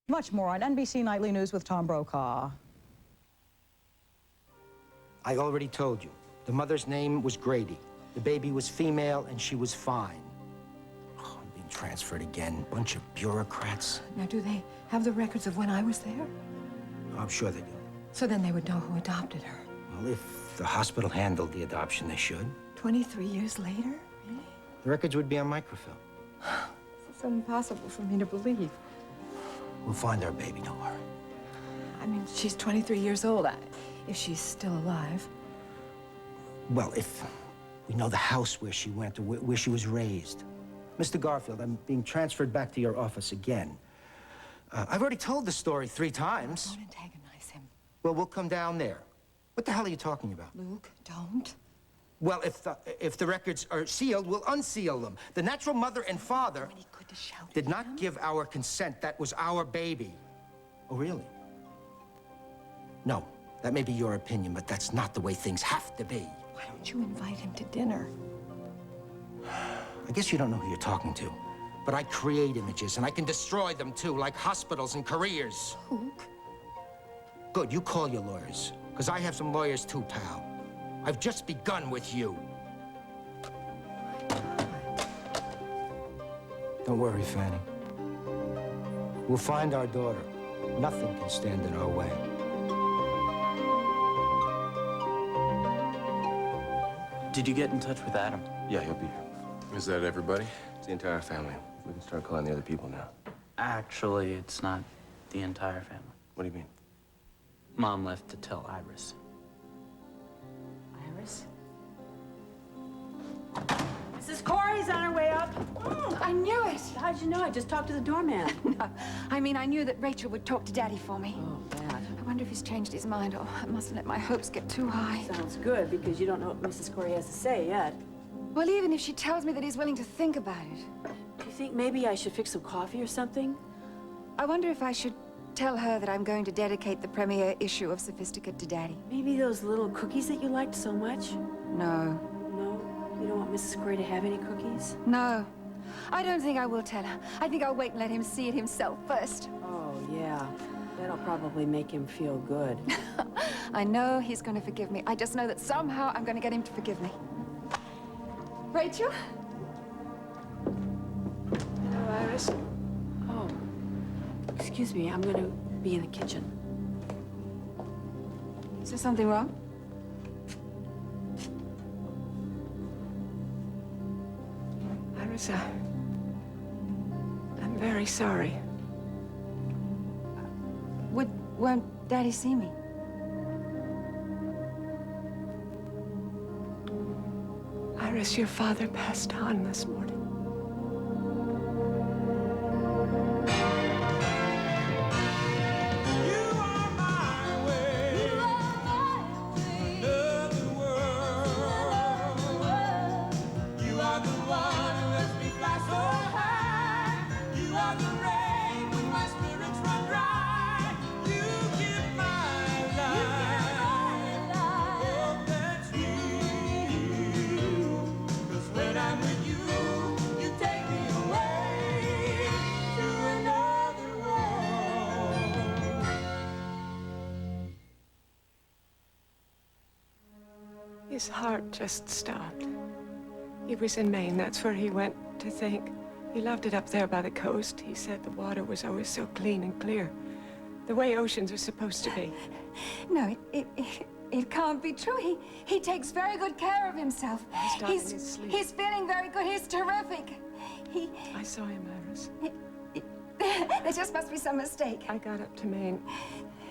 Much more on NBC Nightly News with Tom Brokaw. I already told you. The mother's name was Grady. The baby was female, and she was fine. Oh, I'm being transferred again. Bunch of bureaucrats. Now, do they have the records of when I was there? Oh, I'm sure they do. So then they would know who adopted her. Well, if the hospital handled the adoption, they should. 23 years later? Really? The records would be on microfilm. It's so impossible for me to believe. We'll find our baby, don't worry. I mean, she's 23 years old. If she's still alive. Well, if we know the house where she went or where she was raised. Mr. Garfield, I'm being transferred back to your office again. I've already told the story 3 times. Don't antagonize him. Well, we'll come down there. What the hell are you talking about? Luke, don't. Well, if the records are sealed, we'll unseal them. The natural mother and father did not give our consent. That was our baby. Oh, really? No, that may be your opinion, but that's not the way things have to be. Why don't you invite him to dinner? I guess you don't know who you're talking to. But I create images, and I can destroy them, too, like hospitals and careers. Luke? Good, you call your lawyers, because I have some lawyers, too, pal. I've just begun with you. Don't worry, Fanny. We'll find our daughter. Nothing can stand in our way. Did you get in touch with Adam? Yeah, he'll be here. Is that everybody? It's the entire family. We can start calling the other people now. Actually, it's not the entire family. What do you mean? Mom left to tell Iris. Iris? Mrs. Corey's on her way up. I knew it! How'd you know? I just talked to the doorman. No, I mean, I knew that Rachel would talk to Daddy for me. Oh, bad. I wonder if he's changed his mind. Oh, I mustn't let my hopes get too high. Sounds good, because you don't know what Mrs. Corey has to say yet. Well, even if she tells me that he's willing to think about it. Do you think maybe I should fix some coffee or something? I wonder if I should tell her that I'm going to dedicate the premiere issue of Sophisticate to Daddy. Maybe those little cookies that you liked so much? No. No? You don't want Mrs. Corey to have any cookies? No. I don't think I will tell her. I think I'll wait and let him see it himself first. Oh, yeah. That'll probably make him feel good. I know he's going to forgive me. I just know that somehow I'm going to get him to forgive me. Rachel? Hello, Iris. Oh. Excuse me, I'm gonna be in the kitchen. Is there something wrong? Iris, I'm very sorry. Won't Daddy see me? Iris, your father passed on this morning. His heart just stopped. He was in Maine. That's where he went to think. He loved it up there by the coast. He said the water was always so clean and clear. The way oceans are supposed to be. No, it can't be true. He takes very good care of himself. He's feeling very good. He's terrific. I saw him, Iris. There just must be some mistake. I got up to Maine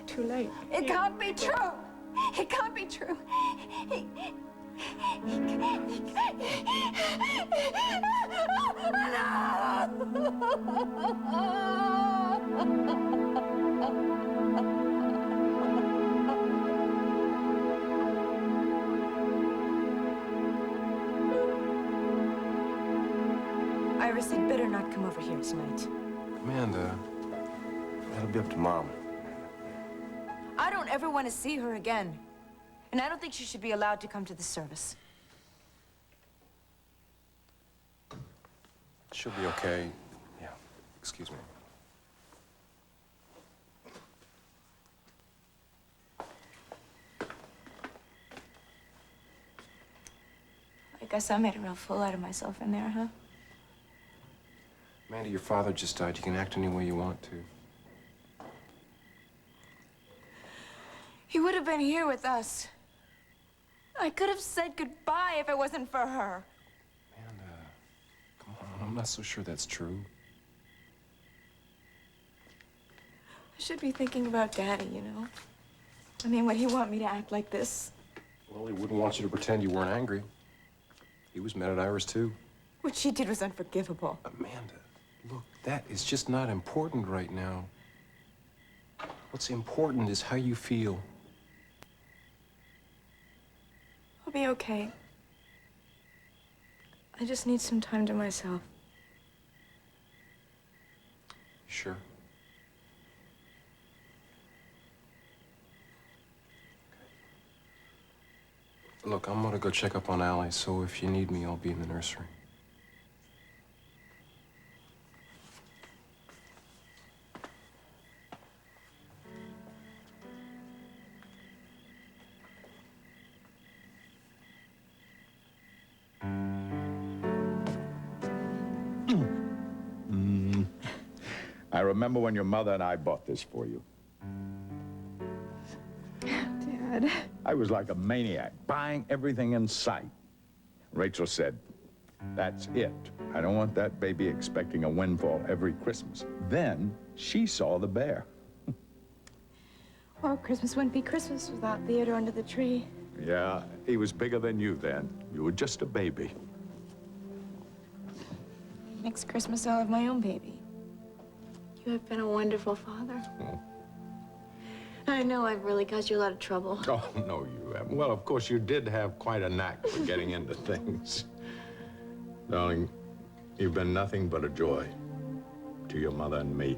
too late. It can't be true. It can't be true. Iris had better not come over here tonight. Amanda, that'll be up to Mom. I don't ever want to see her again. And I don't think she should be allowed to come to the service. She'll be okay. Yeah, excuse me. guess I made a real fool out of myself in there, huh? Amanda, your father just died. You can act any way you want to. He would have been here with us. I could have said goodbye if it wasn't for her. Amanda, come on. I'm not so sure that's true. I should be thinking about Daddy, you know? I mean, would he want me to act like this? Well, he wouldn't want you to pretend you weren't angry. He was mad at Iris, too. What she did was unforgivable. Amanda, look, that is just not important right now. What's important is how you feel. I'll be okay. I just need some time to myself. Sure. Look, I'm gonna go check up on Allie, so if you need me, I'll be in the nursery. I remember when your mother and I bought this for you. Dad. I was like a maniac, buying everything in sight. Rachel said, "That's it. I don't want that baby expecting a windfall every Christmas." Then she saw the bear. Well, Christmas wouldn't be Christmas without Theodore under the tree. Yeah, he was bigger than you then. You were just a baby. Next Christmas, I'll have my own baby. You have been a wonderful father. I know I've really caused you a lot of trouble. Oh, no, you haven't. Well, of course, you did have quite a knack for getting into things. Darling, you've been nothing but a joy to your mother and me.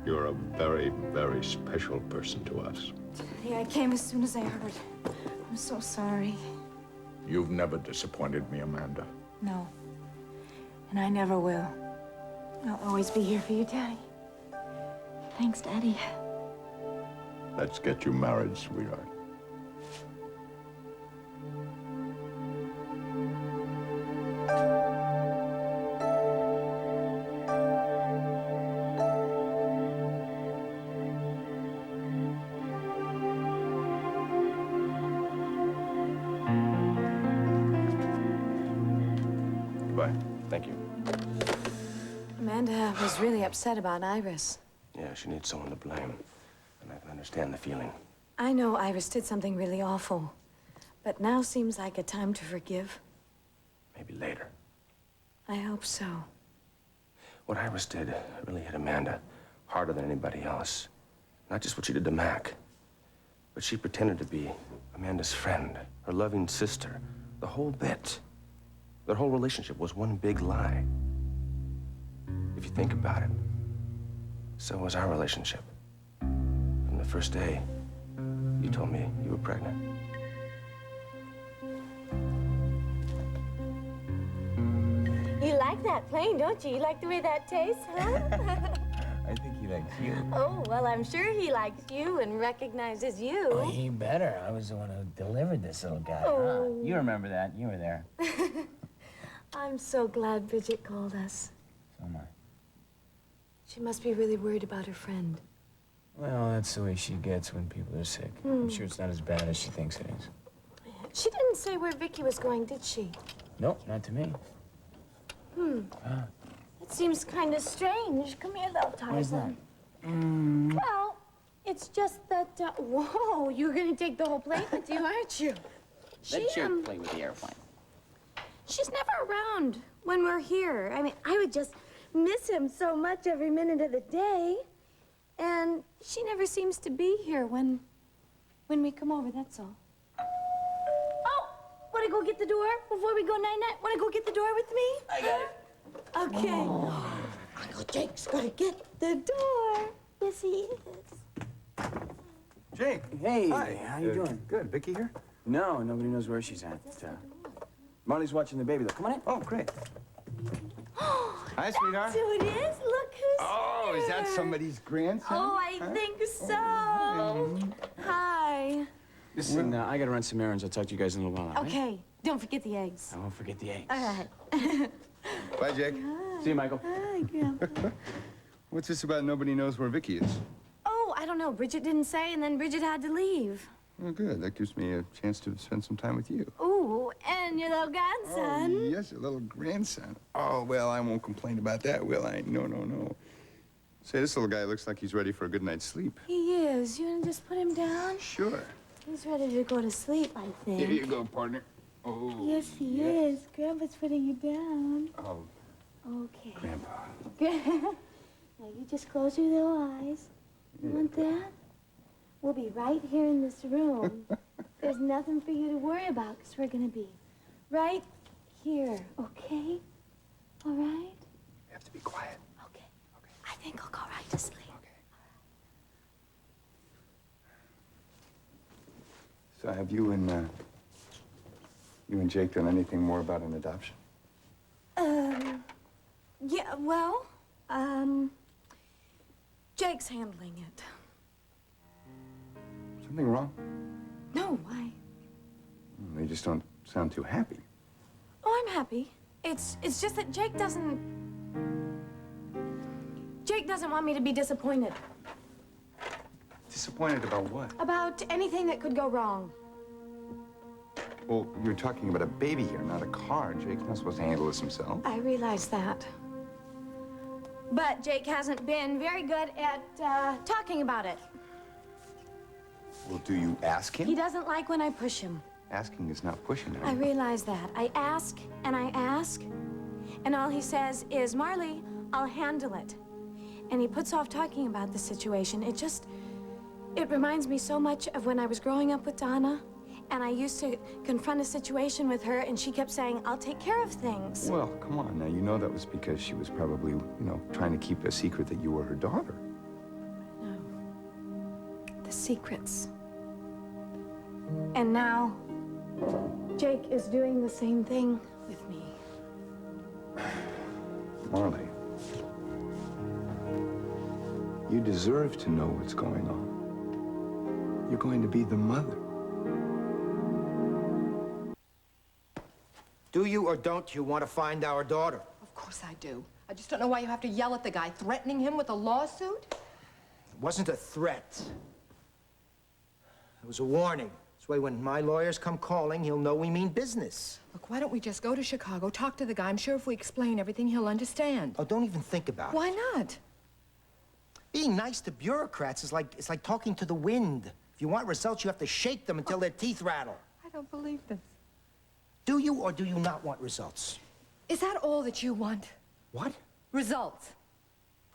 You're a very, very special person to us. Yeah, I came as soon as I heard. I'm so sorry. You've never disappointed me, Amanda. No. And I never will. I'll always be here for you, Daddy. Thanks, Daddy. Let's get you married, sweetheart. Goodbye. Thank you. Amanda was really upset about Iris. Yeah, she needs someone to blame. And I can understand the feeling. I know Iris did something really awful, but now seems like a time to forgive. Maybe later. I hope so. What Iris did really hit Amanda harder than anybody else. Not just what she did to Mac, but she pretended to be Amanda's friend, her loving sister, the whole bit. Their whole relationship was one big lie. If you think about it, so was our relationship. From the first day you told me you were pregnant. You like that plane, don't you? You like the way that tastes, huh? I think he likes you. Oh, well, I'm sure he likes you and recognizes you. Oh, he better. I was the one who delivered this little guy. Oh. Huh? You remember that. You were there. I'm so glad Bridget called us. So am I. She must be really worried about her friend. Well, that's the way she gets when people are sick. I'm sure it's not as bad as she thinks it is. She didn't say where Vicky was going, did she? Nope, not to me. It seems kind of strange. Come here, little Tarzan. Well, it's just that, whoa, you're gonna take the whole plane with you, aren't you? Let you play with the airplane. She's never around when we're here. I mean, I would just miss him so much every minute of the day. And she never seems to be here when we come over, that's all. Oh, wanna go get the door before we go night-night? Wanna go get the door with me? I got it. Okay. Oh. Uncle Jake's gonna get the door. Yes, he is. Jake. Hey, Hi. how you doing? Good. Vicky here? No, nobody knows where she's at. Marley's watching the baby, though. Come on in. Oh, great. Hi, sweetheart. So it is? Look who's Oh, here. is that somebody's grandson? Oh, I think so. Hi. Listen, I gotta run some errands. I'll talk to you guys in a little while, all right? Okay. Don't forget the eggs. I won't forget the eggs. All right. Bye, Jake. See you, Michael. Hi, Grandpa. What's this about nobody knows where Vicky is? Oh, I don't know. Bridget didn't say, and then Bridget had to leave. Oh, good. That gives me a chance to spend some time with you. Ooh, and your little grandson. Oh, yes, your little grandson. Oh, well, I won't complain about that, will I? No, no, no. Say, this little guy looks like he's ready for a good night's sleep. He is. You want to just put him down? Sure. He's ready to go to sleep, I think. Here you go, partner. Oh. Yes, he is. Grandpa's putting you down. Oh, Okay. Grandpa. Now, you just close your little eyes. You want that? We'll be right here in this room. There's nothing for you to worry about, because we're going to be right here, okay? All right? You have to be quiet. Okay. I think I'll go right to sleep. So have you and Jake done anything more about an adoption? Yeah, well, Jake's handling it. Something wrong? No, why? They just don't sound too happy. Oh, I'm happy. It's just that Jake doesn't want me to be disappointed Disappointed about what? about anything that could go wrong. Well, you're talking about a baby here, not a car. Jake's not supposed to handle this himself. I realize that. But Jake hasn't been very good at talking about it. Well, do you ask He him? doesn't like when I push him. Asking is not pushing him. I realize that. I ask, and all he says is, Marley, I'll handle it. And he puts off talking about the situation. It reminds me so much of when I was growing up with Donna, and I used to confront a situation with her, and she kept saying, I'll take care of things. Well, come on now. You know that was because she was probably, trying to keep a secret that you were her daughter. No. The secrets. And now, Jake is doing the same thing with me. Marley, you deserve to know what's going on. You're going to be the mother. Do you or don't you want to find our daughter? Of course I do. I just don't know why you have to yell at the guy, threatening him with a lawsuit. It wasn't a threat. It was a warning. This way, when my lawyers come calling, he'll know we mean business. Look, why don't we just go to Chicago, talk to the guy? I'm sure if we explain everything, he'll understand. Oh, don't even think about it. Why not? Being nice to bureaucrats is like talking to the wind. If you want results, you have to shake them until their teeth rattle. I don't believe this. Do you or do you not want results? Is that all that you want? What? Results.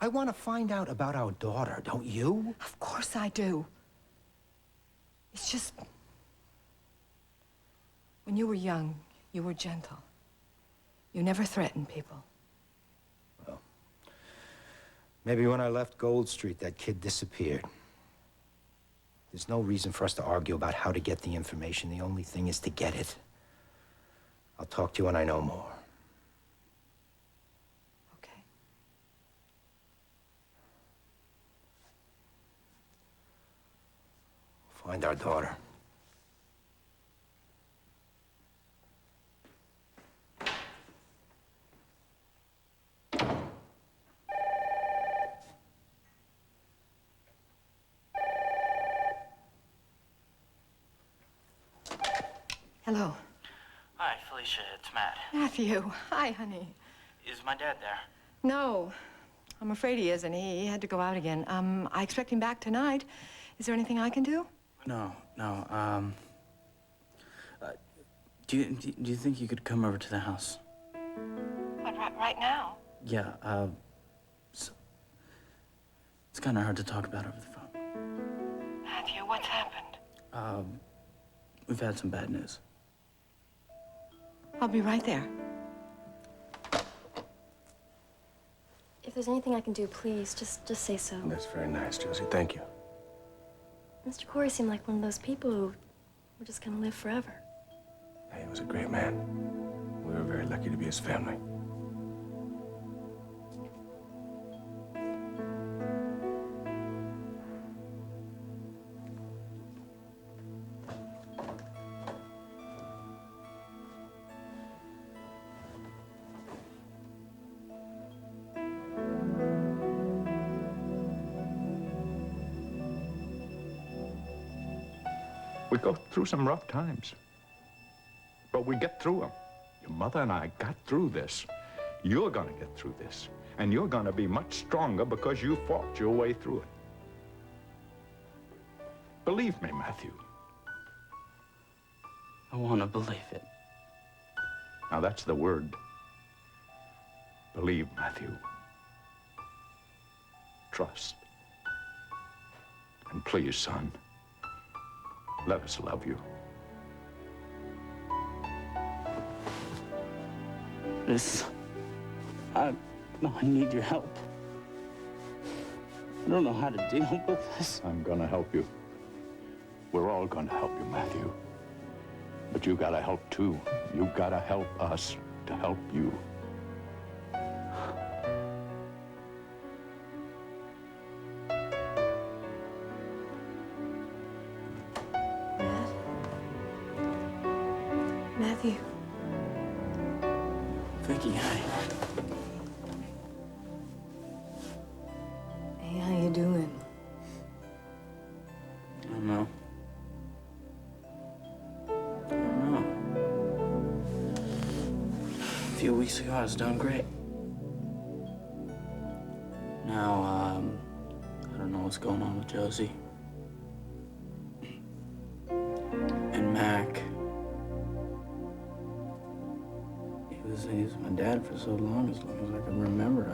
I want to find out about our daughter, don't you? Of course I do. It's just... when you were young, you were gentle. You never threatened people. Well, maybe when I left Gold Street, that kid disappeared. There's no reason for us to argue about how to get the information. The only thing is to get it. I'll talk to you when I know more. Okay. Find our daughter. Hello. Hi, Felicia. It's Matt. Matthew. Hi, honey. Is my dad there? No. I'm afraid he isn't. He had to go out again. I expect him back tonight. Is there anything I can do? No. Do you think you could come over to the house? But right now? Yeah, it's kind of hard to talk about over the phone. Matthew, what's happened? We've had some bad news. I'll be right there. If there's anything I can do, please, just say so. That's very nice, Josie. Thank you. Mr. Corey seemed like one of those people who were just gonna live forever. Yeah, he was a great man. We were very lucky to be his family. We go through some rough times. But we get through them. Your mother and I got through this. You're gonna get through this. And you're gonna be much stronger because you fought your way through it. Believe me, Matthew. I want to believe it. Now that's the word. Believe, Matthew. Trust. And please, son, let us love you. I need your help. I don't know how to deal with this. I'm gonna help you. We're all gonna help you, Matthew. But you gotta help too. You gotta help us to help you. Matthew. Vicky, hi. Hey, how you doing? I don't know. A few weeks ago, I was doing great. Now, I don't know what's going on with Josie. And Mac. He was my dad for so long as I can remember.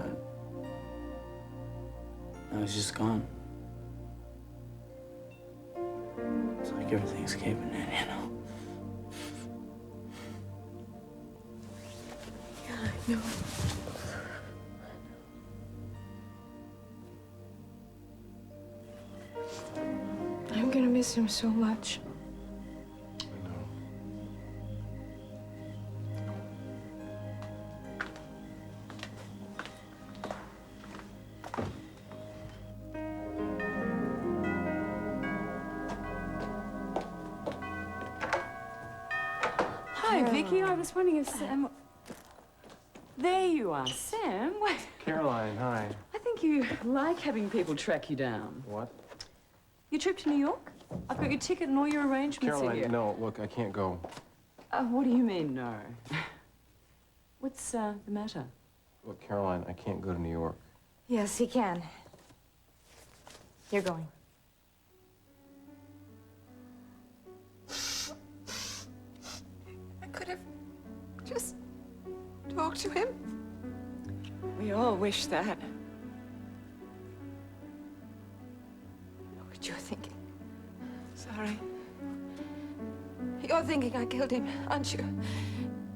Now he's just gone. It's like everything's caving in, you know? Yeah, I know. I'm gonna miss him so much. Hi, Vicky. I was wondering if Sam... There you are, Sam. What? Caroline, hi. I think you like having people track you down. What? Your trip to New York? I've got your ticket and all your arrangements are here. Caroline, no, look, I can't go. What do you mean, no? What's the matter? Look, Caroline, I can't go to New York. Yes, he can. You're going. I could have just talked to him. We all wish that. Know what you're thinking. Sorry. You're thinking I killed him, aren't you?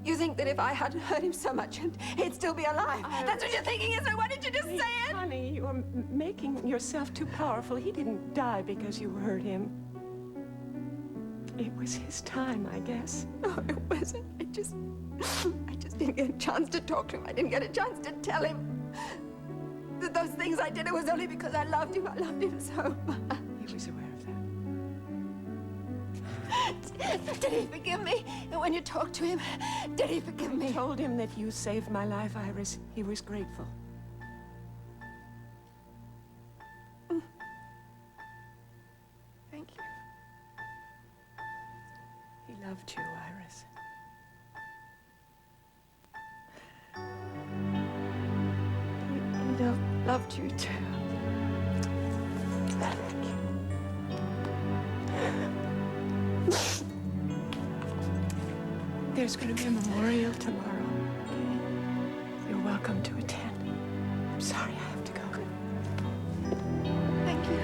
You think that if I hadn't hurt him so much, he'd still be alive. That's what you're thinking, isn't it? Why didn't you just say it? Honey, you are making yourself too powerful. He didn't die because you hurt him. It was his time, I guess. No, it wasn't. I just didn't get a chance to talk to him. I didn't get a chance to tell him that those things I did, it was only because I loved him. I loved him so much. He was aware of that. Did he forgive me when you talked to him? Did he forgive me? I told him that you saved my life, Iris. He was grateful. Thank you. He loved you, Iris. He loved you too. There's going to be a memorial tomorrow. You're welcome to attend. I'm sorry I have to go. Thank you.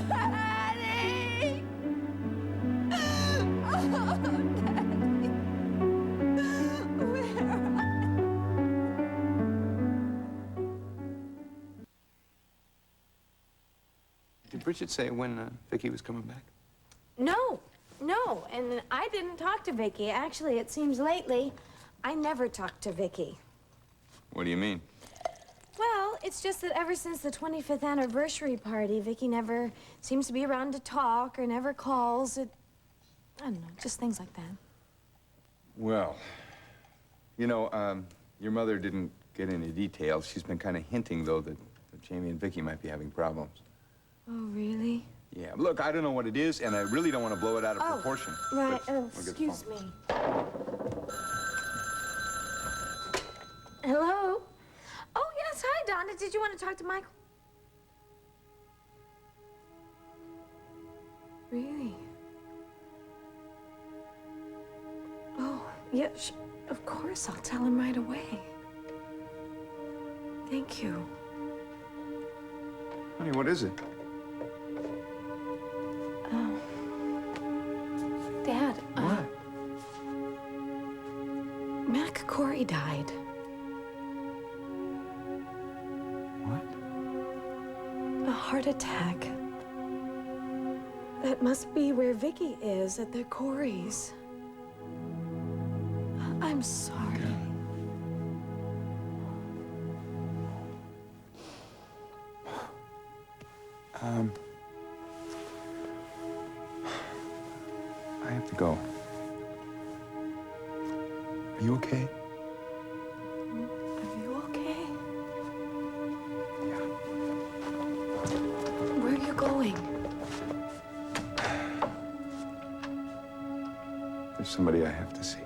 Daddy! Did Bridget say when Vicky was coming back? No, and I didn't talk to Vicky. Actually, it seems lately I never talked to Vicky. What do you mean? Well, it's just that ever since the 25th anniversary party, Vicky never seems to be around to talk or never calls. I don't know, just things like that. Well, you know, your mother didn't get any details. She's been kind of hinting, though, that Jamie and Vicky might be having problems. Oh, really? Yeah, look, I don't know what it is, and I really don't want to blow it out of proportion. Right, But we'll get the excuse phone. me. Hello? Oh, yes, hi, Donna. Did you want to talk to Michael? Really? Oh, yeah, of course. I'll tell him right away. Thank you. Honey, what is it? Dad, Mac Corey died. What? A heart attack. That must be where Vicky is, at the Corey's. I'm sorry. I have to go. Are you okay? Are you okay? Yeah. Where are you going? There's somebody I have to see.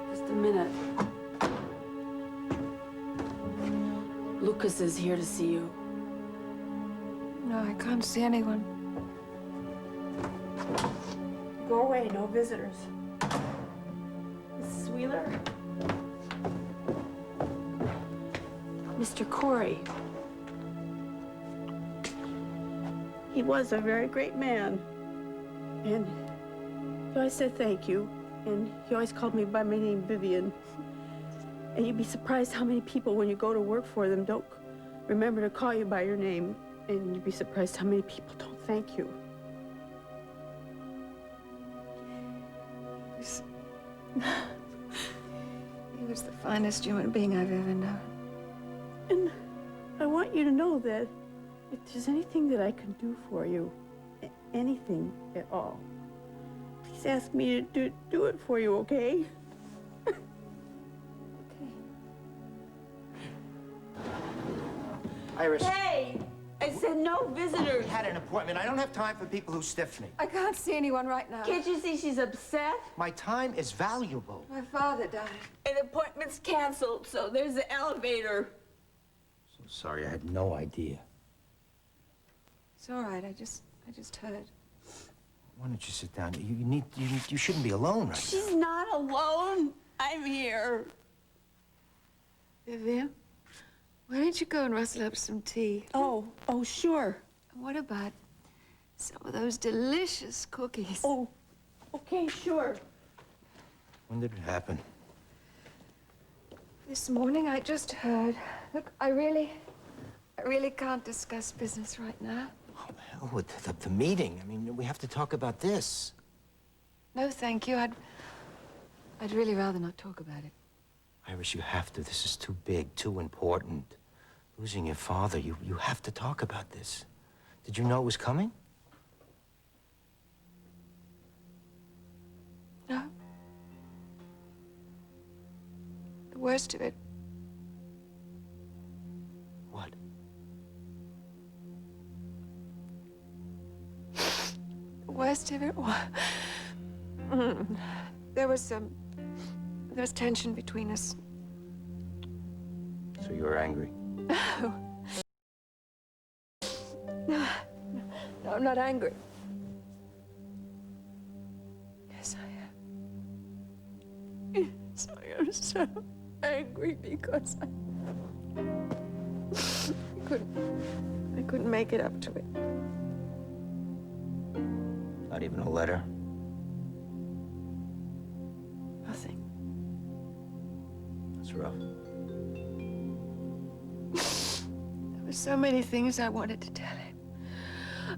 Just a minute. Lucas is here to see you. No, I can't see anyone. Go away, no visitors. Mrs. Wheeler? Mr. Corey. He was a very great man. And he always said thank you. And he always called me by my name, Vivian. And you'd be surprised how many people, when you go to work for them, don't remember to call you by your name. And you'd be surprised how many people don't thank you. He was the finest human being I've ever known. And I want you to know that if there's anything that I can do for you, anything at all, please ask me to do it for you, okay? Iris. Hey! I said no visitors. We had an appointment. I don't have time for people who stiff me. I can't see anyone right now. Can't you see she's upset? My time is valuable. My father died. An appointment's canceled, so there's the elevator. So sorry, I had no idea. It's all right. I just heard. Why don't you sit down? You shouldn't be alone right now. She's not alone. I'm here. Vivian, why don't you go and rustle up some tea? Oh, sure. And what about some of those delicious cookies? Oh, okay, sure. When did it happen? This morning I just heard. Look, I really can't discuss business right now. Oh, the hell with the meeting. I mean, we have to talk about this. No, thank you. I'd really rather not talk about it. Iris, you have to. This is too big, too important. Losing your father, you have to talk about this. Did you know it was coming? No. The worst of it. What? The worst of it was... There was tension between us. So you were angry? No, I'm not angry. Yes, I am. Yes, I am so angry because I couldn't make it up to it. Not even a letter? Nothing. That's rough. There were so many things I wanted to tell him.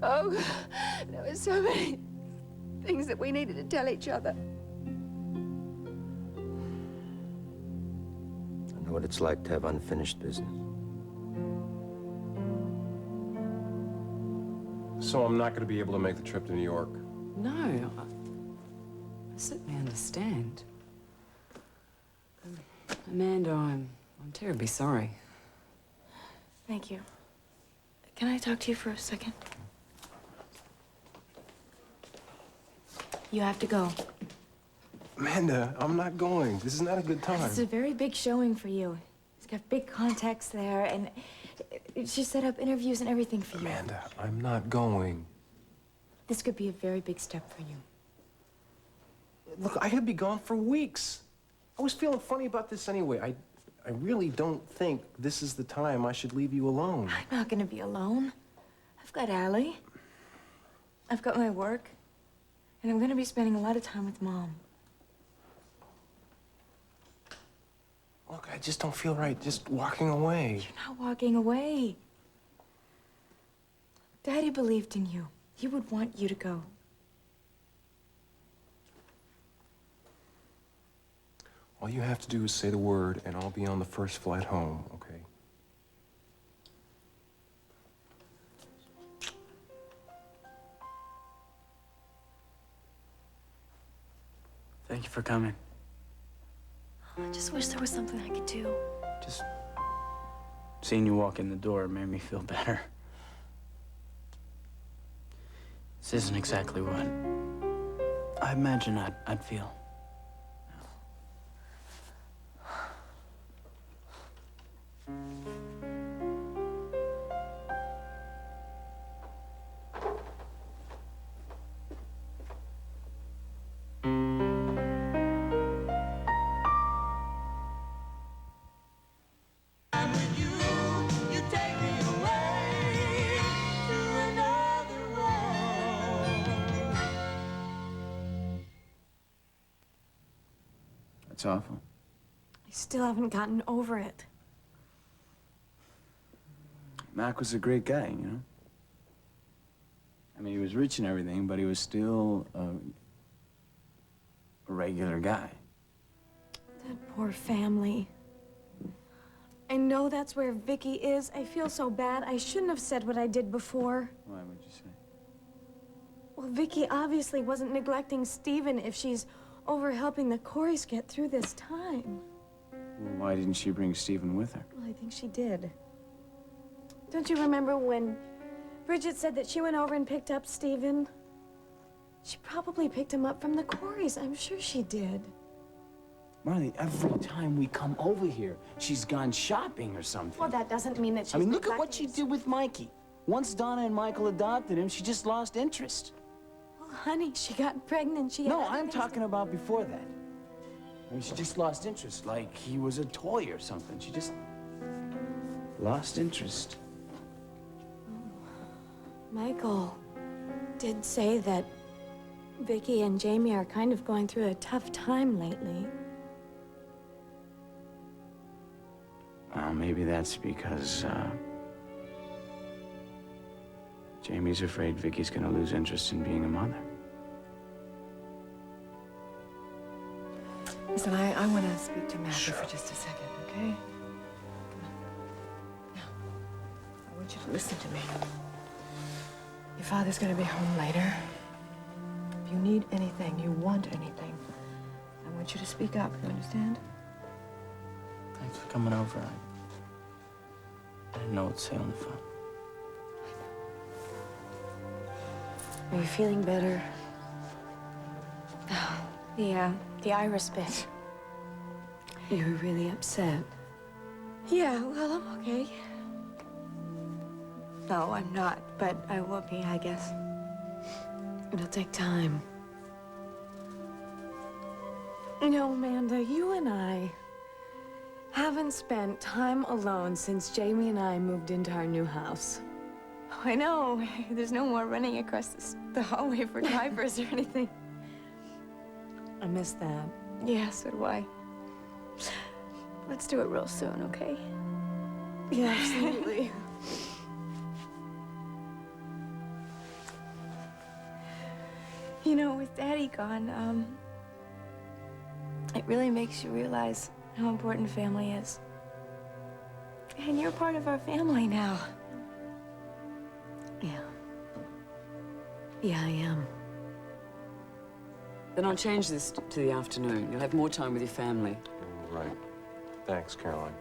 Oh, there were so many things that we needed to tell each other. I know what it's like to have unfinished business. So I'm not going to be able to make the trip to New York. No, I certainly understand. Amanda, I'm terribly sorry. Thank you. Can I talk to you for a second? You have to go. Amanda, I'm not going. This is not a good time. It's a very big showing for you. He's got big contacts there, and she set up interviews and everything for you. Amanda, I'm not going. This could be a very big step for you. Look, I could be gone for weeks. I was feeling funny about this anyway. I really don't think this is the time I should leave you alone. I'm not gonna be alone. I've got Allie. I've got my work. And I'm gonna be spending a lot of time with Mom. Look, I just don't feel right just walking away. You're not walking away. Daddy believed in you. He would want you to go. All you have to do is say the word, and I'll be on the first flight home, okay? Thank you for coming. I just wish there was something I could do. Just seeing you walk in the door made me feel better. This isn't exactly what I imagined I'd feel. It's awful. I still haven't gotten over it. Mac was a great guy, you know? I mean, he was rich and everything, but he was still a regular guy. That poor family. I know that's where Vicky is. I feel so bad. I shouldn't have said what I did before. Why would you say? Well, Vicky obviously wasn't neglecting Stephen if she's over helping the Coreys get through this time. Well, why didn't she bring Stephen with her? Well, I think she did. Don't you remember when Bridget said that she went over and picked up Stephen? She probably picked him up from the Coreys. I'm sure she did. Marley, every time we come over here, she's gone shopping or something. Well, that doesn't mean that she's I mean, look at what she did with Mikey. Once Donna and Michael adopted him, she just lost interest. Well, honey, she got pregnant. She No, had I'm talking about before that. I mean, she just lost interest, like he was a toy or something. She just lost interest. Michael did say that Vicky and Jamie are kind of going through a tough time lately. Well, maybe that's because, Jamie's afraid Vicky's gonna lose interest in being a mother. Listen, I want to speak to Matthew for just a second, okay? Come on. Now, I want you to listen to me. Your father's going to be home later. If you need anything, you want anything, I want you to speak up, you understand? Thanks for coming over. I didn't know what to say on the phone. Are you feeling better? The iris bit. You were really upset. Yeah, well, I'm okay. No, I'm not, but I will be, I guess. It'll take time. You know, Amanda, you and I haven't spent time alone since Jamie and I moved into our new house. Oh, I know. There's no more running across the hallway for diapers or anything. I miss that. Yeah, so do I. Let's do it real soon, okay? Yeah, absolutely. You know, with Daddy gone, it really makes you realize how important family is. And you're part of our family now. Yeah. Yeah, I am. Then I'll change this to the afternoon. You'll have more time with your family. Right. Thanks, Caroline.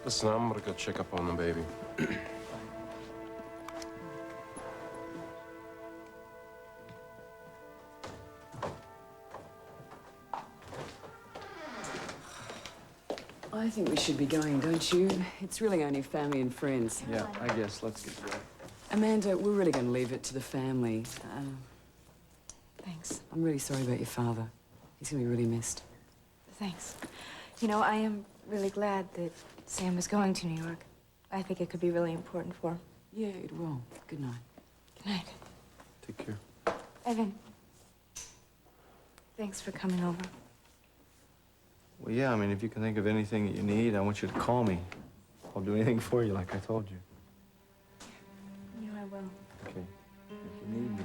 Listen, I'm gonna go check up on the baby. I think we should be going, don't you? It's really only family and friends. Yeah, I guess. Let's get going. Amanda, we're really going to leave it to the family. Thanks. I'm really sorry about your father. He's going to be really missed. Thanks. You know, I am really glad that Sam is going to New York. I think it could be really important for him. Yeah, it will. Good night. Good night. Take care. Evan, thanks for coming over. Well, yeah, I mean, if you can think of anything that you need, I want you to call me. I'll do anything for you, like I told you. You know I will. Okay. If you need me.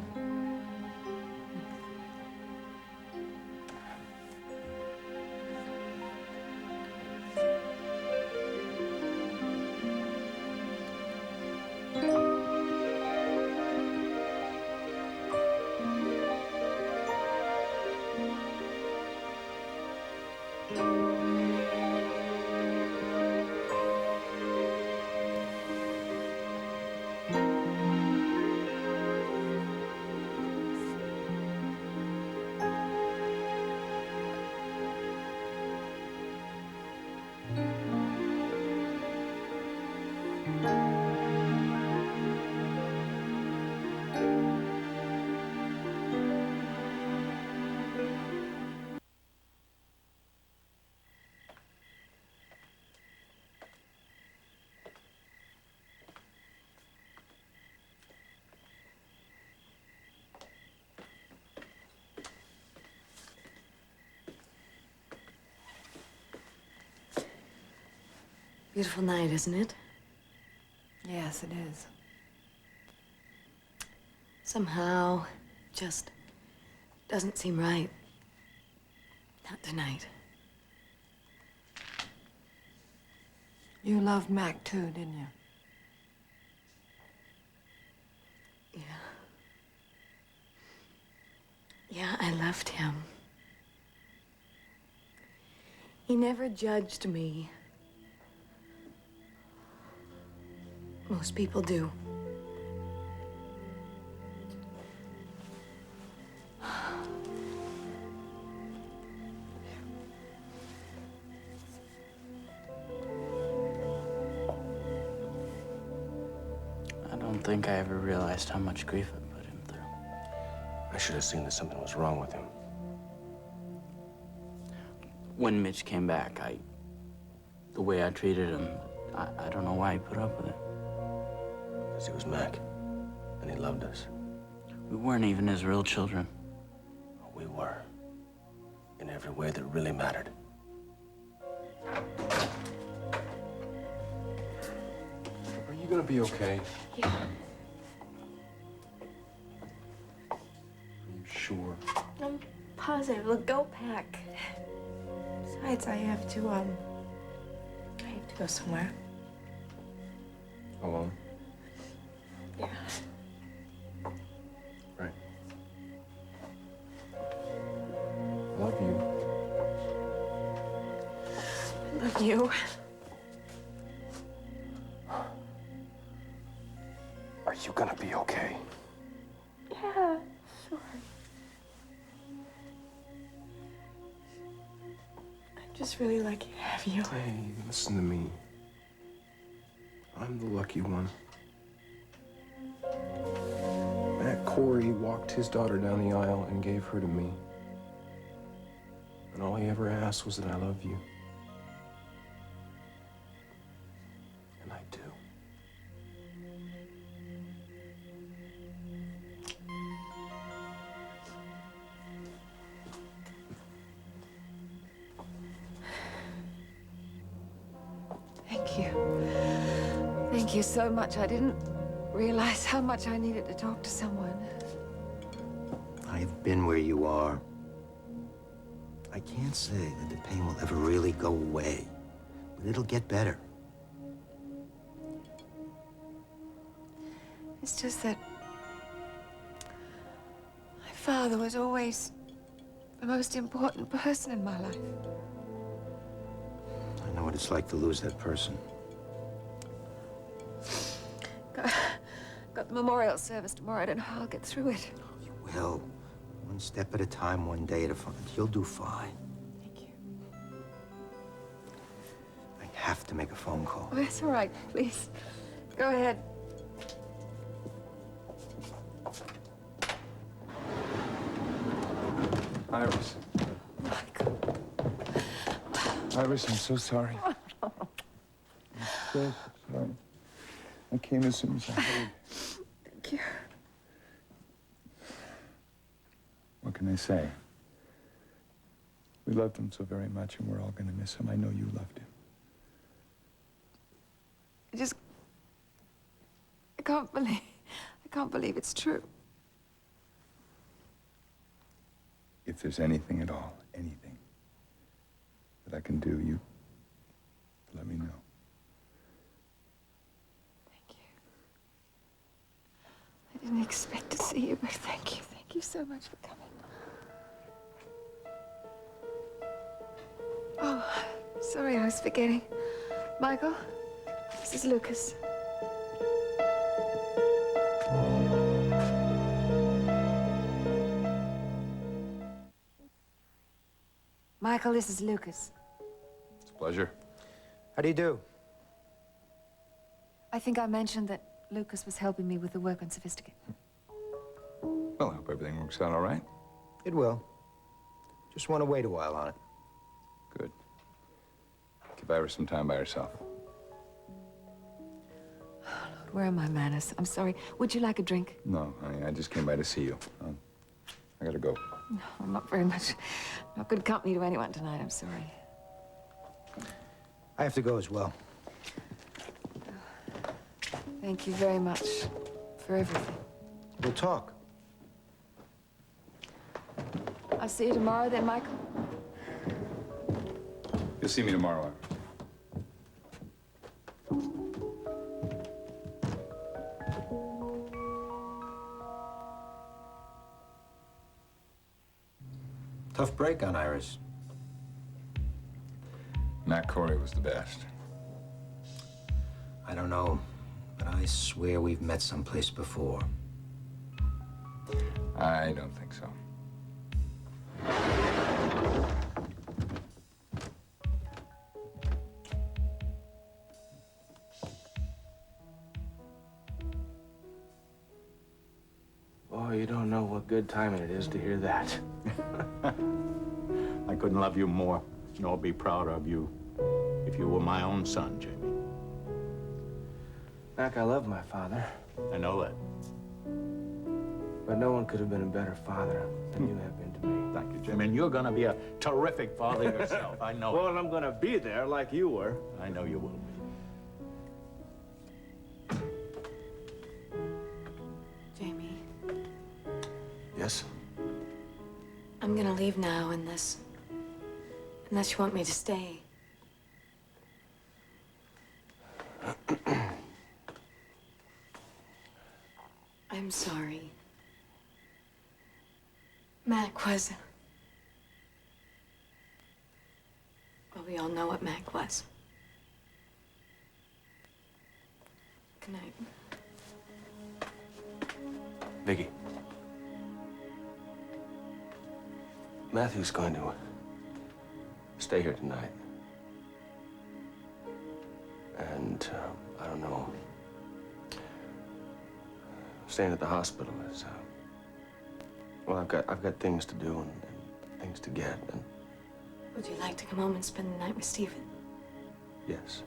Beautiful night, isn't it? Yes, it is. Somehow, just doesn't seem right. Not tonight. You loved Mac too, didn't you? Yeah. Yeah, I loved him. He never judged me. Most people do. I don't think I ever realized how much grief it put him through. I should have seen that something was wrong with him. When Mitch came back, the way I treated him, I don't know why he put up with it. Because he was Mac, and he loved us. We weren't even his real children. We were. In every way that really mattered. Are you gonna be okay? Yeah. Are you sure? I'm positive. Look, go pack. Besides, I have to go somewhere. Alone? Yeah. Right. Love you. I love you. Are you gonna be okay? Yeah, sure. I'm just really lucky to have you. Hey, listen to me. I'm the lucky one. Matt Corey walked his daughter down the aisle and gave her to me. And all he ever asked was that I love you. And I do. Thank you. Thank you so much. I didn't realize how much I needed to talk to someone. I've been where you are. I can't say that the pain will ever really go away. But it'll get better. It's just that my father was always the most important person in my life. I know what it's like to lose that person. Got the memorial service tomorrow. I don't know how I'll get through it. Well, one step at a time, one day at a time. You'll do fine. Thank you. I have to make a phone call. Oh, it's all right. Please, go ahead. Iris. Iris, I'm so sorry. I'm so sorry. I came as soon as I heard. Thank you. What can I say? We loved him so very much, and we're all going to miss him. I know you loved him. I can't believe it's true. If there's anything at all, anything that I can do, you let me know. I didn't expect to see you, but thank you. Thank you so much for coming. Oh, sorry, I was forgetting. Michael, this is Lucas. Michael, this is Lucas. It's a pleasure. How do you do? I think I mentioned that Lucas was helping me with the work on Sophisticate. Well, I hope everything works out all right. It will. Just want to wait a while on it. Good. Give Iris some time by herself. Where are my manners? I'm sorry. Would you like a drink? No, honey, I just came by to see you. I gotta go. No, I'm not very much. Not good company to anyone tonight. I'm sorry. I have to go as well. Thank you very much for everything. We'll talk. I'll see you tomorrow then, Michael. You'll see me tomorrow. Tough break on Iris. Matt Corey was the best. I don't know, but I swear we've met someplace before. I don't think so. Oh, you don't know what good timing it is to hear that. I couldn't love you more, nor be prouder of you if you were my own son, Jamie. Mac, I love my father. I know that. But no one could have been a better father than you have been to me. Thank you, Jamie. And you're gonna be a terrific father yourself. I know. Well, I'm gonna be there like you were. I know you will be. Jamie, Yes? I'm gonna leave now unless you want me to stay. I'm sorry. Mac was... Well, we all know what Mac was. Good night. Vicky. Matthew's going to stay here tonight. And, I don't know. Staying at the hospital is, well, I've got things to do and things to get, and Would you like to come home and spend the night with Stephen? yes.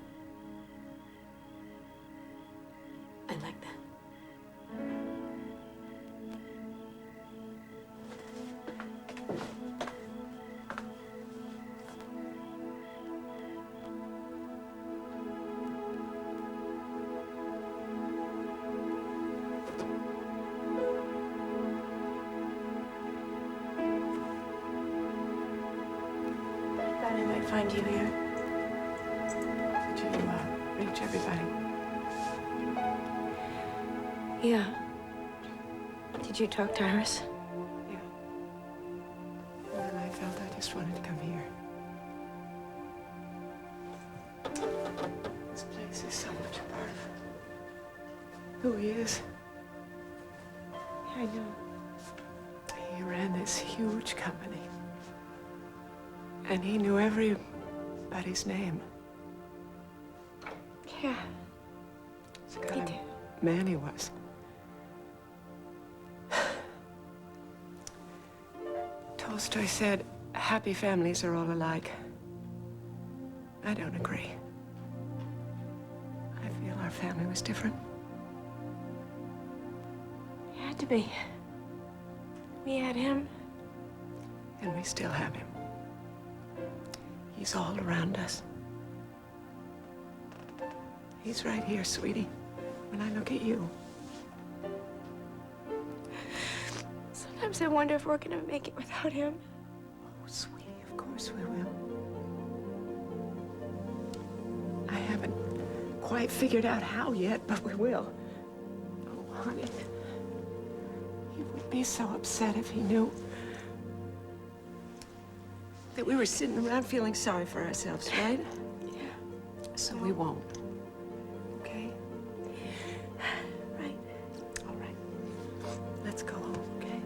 I'd like that. I thought I might find you here. much everybody. Yeah. Did you talk to Iris? Yeah. And then I felt I just wanted to come here. This place is so much a part of who he is. I know. He ran this huge company. And he knew everybody's name. Yeah. It's the kind of man he was. Tolstoy said, happy families are all alike. I don't agree. I feel our family was different. It had to be. We had him. And we still have him. He's all around us. He's right here, sweetie, when I look at you. Sometimes I wonder if we're gonna make it without him. Oh, sweetie, of course we will. I haven't quite figured out how yet, but we will. Oh, honey. He would be so upset if he knew that we were sitting around feeling sorry for ourselves, right? Yeah. So we won't. Okay? Right. All right. Let's go home, okay?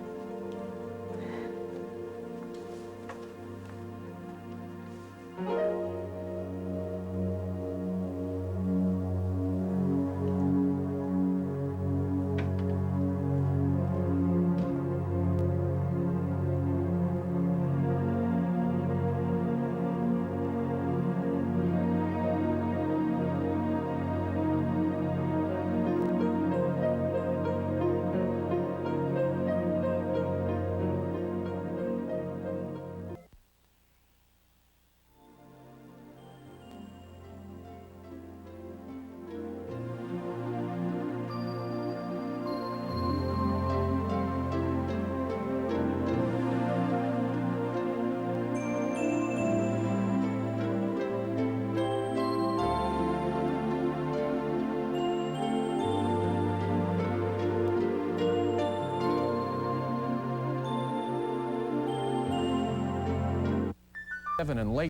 And late